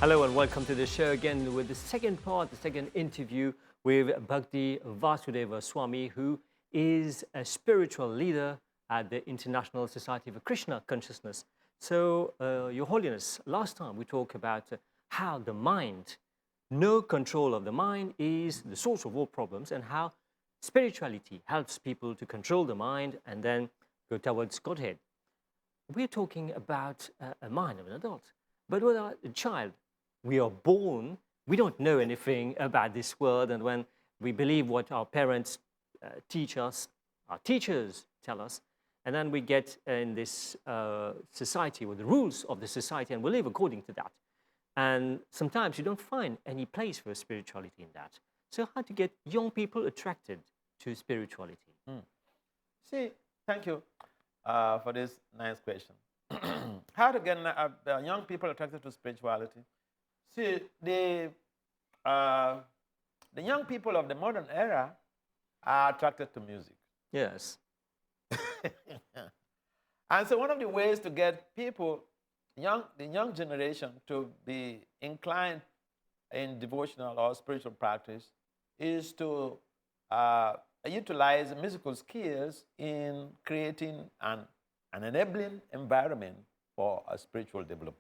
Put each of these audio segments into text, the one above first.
Hello and welcome to the show again with the second part, the second interview with Bhakti Vasudeva Swami, who is a spiritual leader at the International Society for Krishna Consciousness. So, Your Holiness, last time we talked about how the mind, no control of the mind is the source of all problems, and how spirituality helps people to control the mind and then go towards Godhead. We're talking about a mind of an adult. But with a child, we are born, we don't know anything about this world, and when we believe what our parents teach us, our teachers tell us, and then we get in this society with the rules of the society, and we live according to that. And sometimes you don't find any place for spirituality in that. So how to get young people attracted to spirituality? See, thank you for this nice question. How to get young people attracted to spirituality? See, the young people of the modern era are attracted to music. Yes. And so one of the ways to get people, the young generation, to be inclined in devotional or spiritual practice is to utilize musical skills in creating an enabling environment for a spiritual development.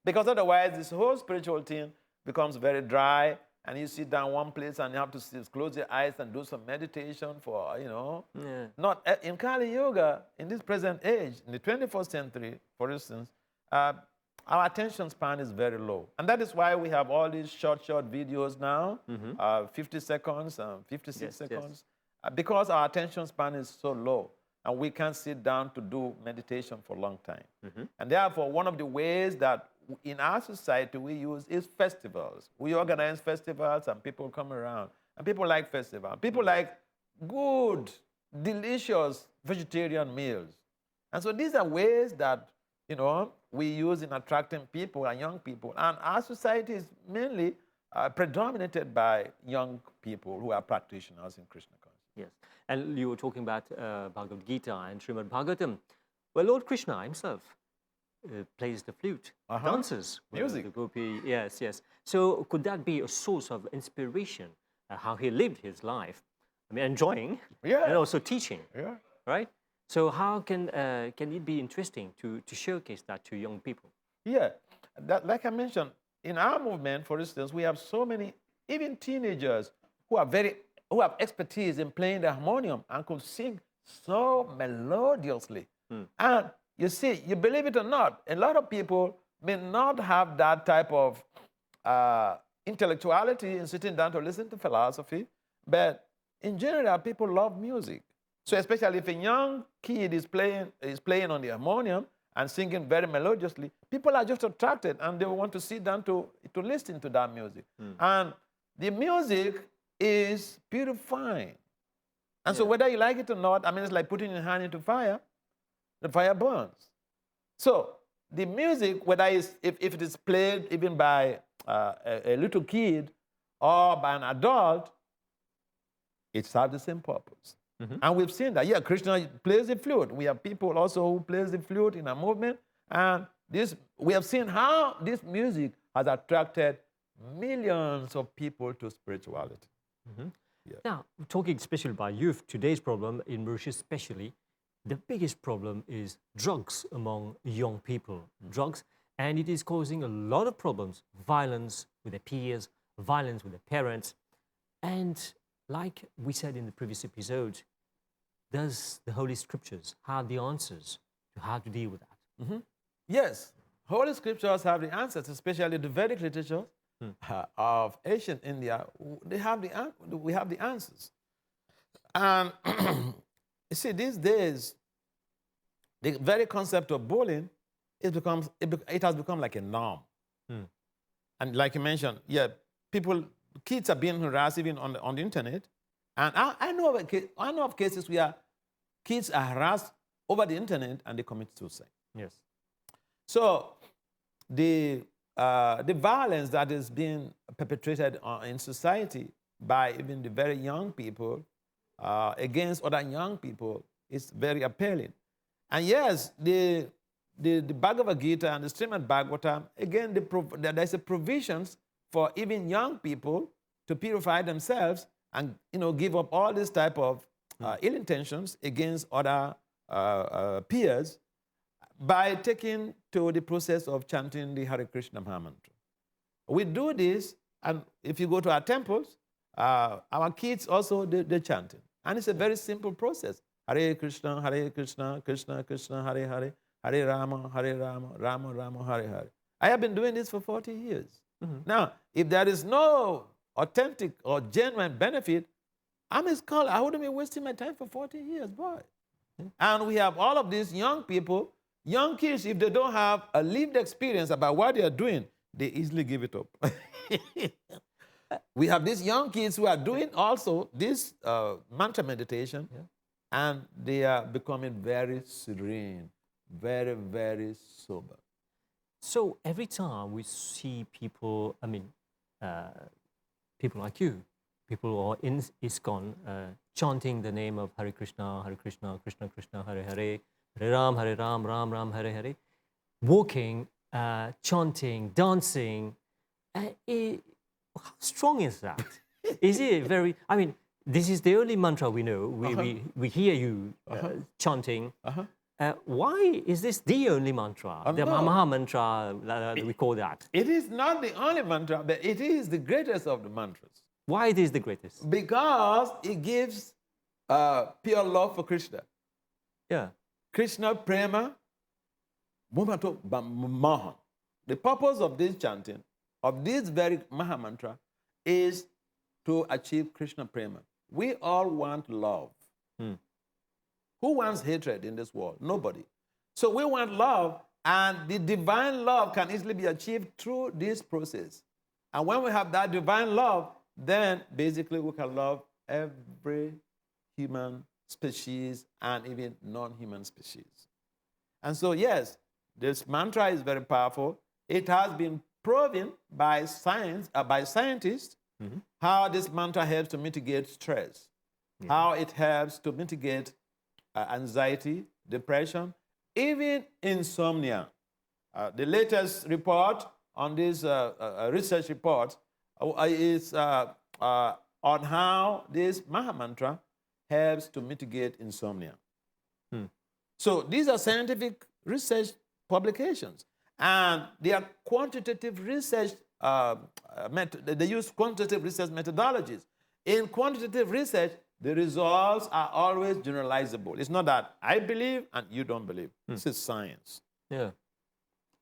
Because otherwise, this whole spiritual thing becomes very dry, and you sit down one place and you have to close your eyes and do some meditation for, Not in Kali Yoga, in this present age, in the 21st century, for instance, our attention span is very low. And that is why we have all these short videos now, 50 seconds, 56 seconds, because our attention span is so low. And we can't sit down to do meditation for a long time. And therefore, one of the ways that in our society we use is festivals. We organize festivals and people come around. And people like festivals. People like good, delicious vegetarian meals. And so these are ways that, we use in attracting people and young people. And our society is mainly predominated by young people who are practitioners in Krishna consciousness. Yes. And you were talking about Bhagavad Gita and Srimad Bhagavatam. Well, Lord Krishna himself plays the flute, dances. Music. The gopi. Yes. So could that be a source of inspiration, how he lived his life? I mean, enjoying and also teaching, right? So how can it be interesting to showcase that to young people? Yeah, like I mentioned, in our movement, for instance, we have so many, even teenagers who have expertise in playing the harmonium and could sing so melodiously. And you see, you believe it or not, a lot of people may not have that type of intellectuality in sitting down to listen to philosophy, but in general, people love music. So especially if a young kid is playing on the harmonium and singing very melodiously, people are just attracted and they want to sit down to listen to that music. And the music is purifying. And so whether you like it or not, I mean, it's like putting your hand into fire, the fire burns. So the music, whether if it is played even by a little kid or by an adult, it serves the same purpose. And we've seen that, Krishna plays the flute. We have people also who plays the flute in a movement. And we have seen how this music has attracted millions of people to spirituality. Now, talking especially about youth, today's problem in Mauritius especially, the biggest problem is drugs among young people. Drugs, and it is causing a lot of problems. Violence with their peers, violence with their parents. And like we said in the previous episode, does the Holy Scriptures have the answers to how to deal with that? Yes, Holy Scriptures have the answers, especially the Vedic literature of ancient India. We have the answers. And you see, these days, the very concept of bullying it has become like a norm. And like you mentioned, kids are being harassed even on the internet. And I know of cases where kids are harassed over the internet and they commit suicide. Yes. So the violence that is being perpetrated in society by even the very young people against other young people is very appalling. And yes, the the Bhagavad Gita and the Srimad Bhagavatam, again, there's a provisions for even young people to purify themselves and give up all this type of ill intentions against other peers by taking to the process of chanting the Hare Krishna Maha Mantra. We do this, and if you go to our temples, our kids also, they're chanting. And it's a very simple process. Hare Krishna, Krishna Krishna, Hare Hare, Hare Rama, Rama Rama, Hare Hare. I have been doing this for 40 years. Now, if there is no authentic or genuine benefit, I'm a scholar. I wouldn't be wasting my time for 40 years, boy. And we have all of these young people, young kids, if they don't have a lived experience about what they are doing, they easily give it up. We have these young kids who are doing also this mantra meditation, and they are becoming very serene, very, very sober. So every time we see people, people like you, people who are in ISKCON, chanting the name of Hare Krishna, Krishna Krishna, Hare Hare, Hare Ram, Ram Ram, Hare Hare, walking, chanting, dancing, how strong is that? Is it very, this is the only mantra we know. We hear you chanting. Why is this the only mantra? The no. Maha Mantra, we call that. It is not the only mantra, but it is the greatest of the mantras. Why it is the greatest? Because it gives pure love for Krishna. Yeah. Krishna Prema Mumato Maha. The purpose of this chanting, of this very Maha Mantra, is to achieve Krishna Prema. We all want love. Who wants hatred in this world? Nobody. So we want love, and the divine love can easily be achieved through this process. And when we have that divine love, then basically we can love every human species and even non-human species. And so, yes, this mantra is very powerful. It has been proven by science, by scientists, how this mantra helps to mitigate stress, how it helps to mitigate anxiety, depression, even insomnia. The latest report on this research report is on how this Maha Mantra helps to mitigate insomnia. So these are scientific research publications, and they are quantitative research. They use quantitative research methodologies. In quantitative research, the results are always generalizable. It's not that I believe and you don't believe. This is science. Yeah.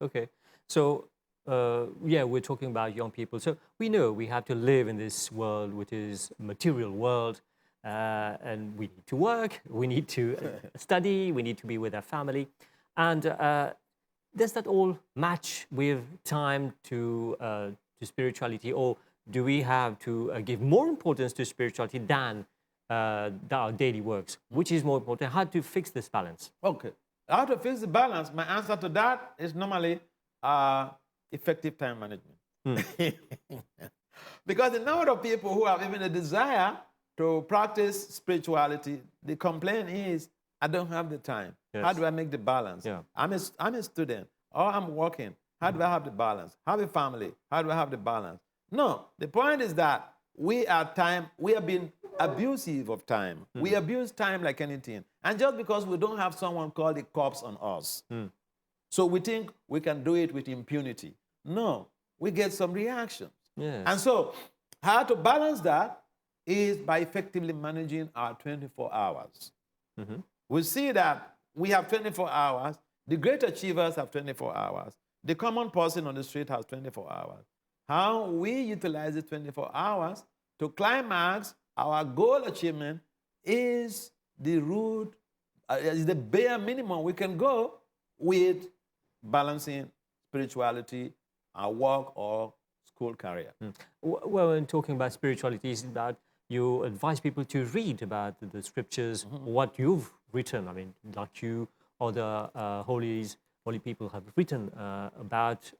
Okay. So, we're talking about young people. So we know we have to live in this world, which is material world, and we need to work, we need to study, we need to be with our family. And does that all match with time to spirituality, or do we have to give more importance to spirituality than our daily works? Which is more important? How to fix this balance? Okay. How to fix the balance? My answer to that is normally effective time management. Because the number of people who have even a desire to practice spirituality, the complaint is, I don't have the time. Yes. How do I make the balance? Yeah. I'm a student, or I'm working. How do I have the balance? Have a family. How do I have the balance? No, the point is that we have been abusive of time. We abuse time like anything. And just because we don't have someone called the cops on us, so we think we can do it with impunity. No, we get some reactions. Yes. And so how to balance that is by effectively managing our 24 hours. We see that we have 24 hours. The great achievers have 24 hours. The common person on the street has 24 hours. How we utilize the 24 hours to climax our goal achievement is the root, is the bare minimum we can go with balancing spirituality, our work, or school career. Well, when talking about spirituality, is that you advise people to read about the scriptures, what you've written. Like you or the holy people have written about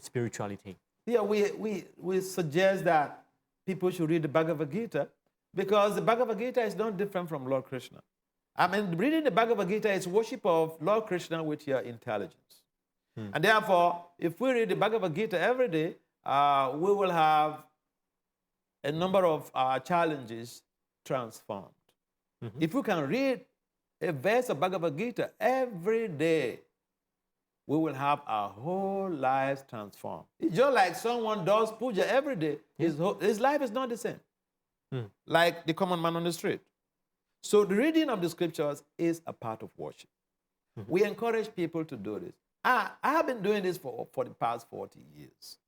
spirituality. Yeah, we suggest that people should read the Bhagavad Gita, because the Bhagavad Gita is not different from Lord Krishna. I mean, reading the Bhagavad Gita is worship of Lord Krishna with your intelligence. And therefore, if we read the Bhagavad Gita every day, we will have a number of challenges transformed. If we can read a verse of Bhagavad Gita every day, we will have our whole lives transformed. It's just like someone does puja every day, his life is not the same. Like the common man on the street. So the reading of the scriptures is a part of worship. We encourage people to do this. I have been doing this for the past 40 years.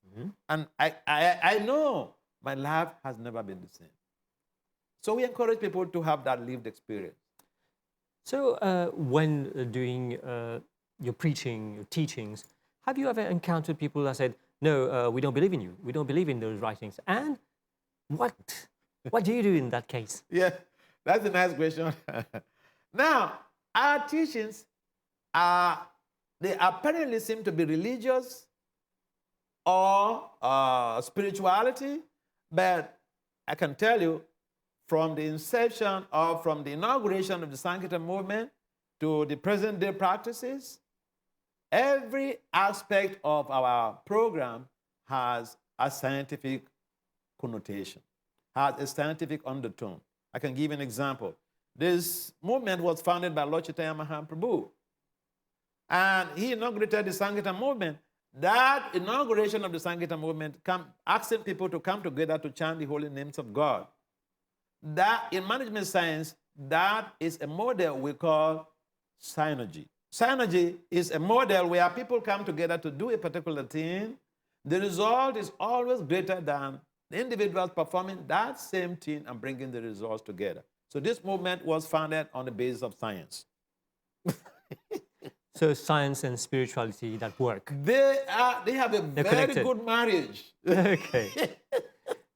And I know my life has never been the same. So we encourage people to have that lived experience. So when doing your preaching, your teachings, have you ever encountered people that said, no, we don't believe in you. We don't believe in those writings. And what do you do in that case? Yeah, that's a nice question. Now, our teachings they apparently seem to be religious or spirituality, but I can tell you from the inception or from the inauguration of the Sankirtan movement to the present day practices, every aspect of our program has a scientific connotation, has a scientific undertone. I can give an example. This movement was founded by Lord Chaitanya Mahaprabhu, and he inaugurated the Sankirtan movement. That inauguration of the Sankirtan movement, asking people to come together to chant the holy names of God. That, in management science, that is a model we call synergy. Synergy is a model where people come together to do a particular thing. The result is always greater than the individuals performing that same thing and bringing the results together. So this movement was founded on the basis of science. So science and spirituality that work. They have a very connected. good marriage. Okay.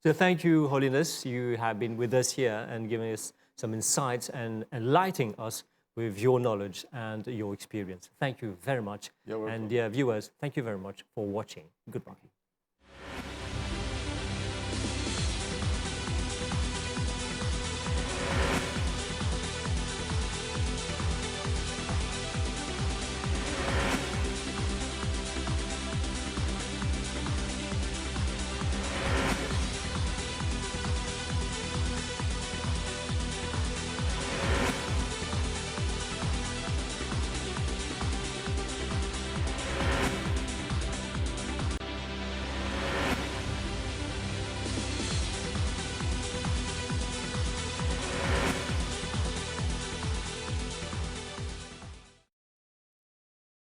So thank you, Holiness. You have been with us here and giving us some insights and enlightening us with your knowledge and your experience. Thank you very much. You're welcome. And dear viewers, thank you very much for watching. Goodbye.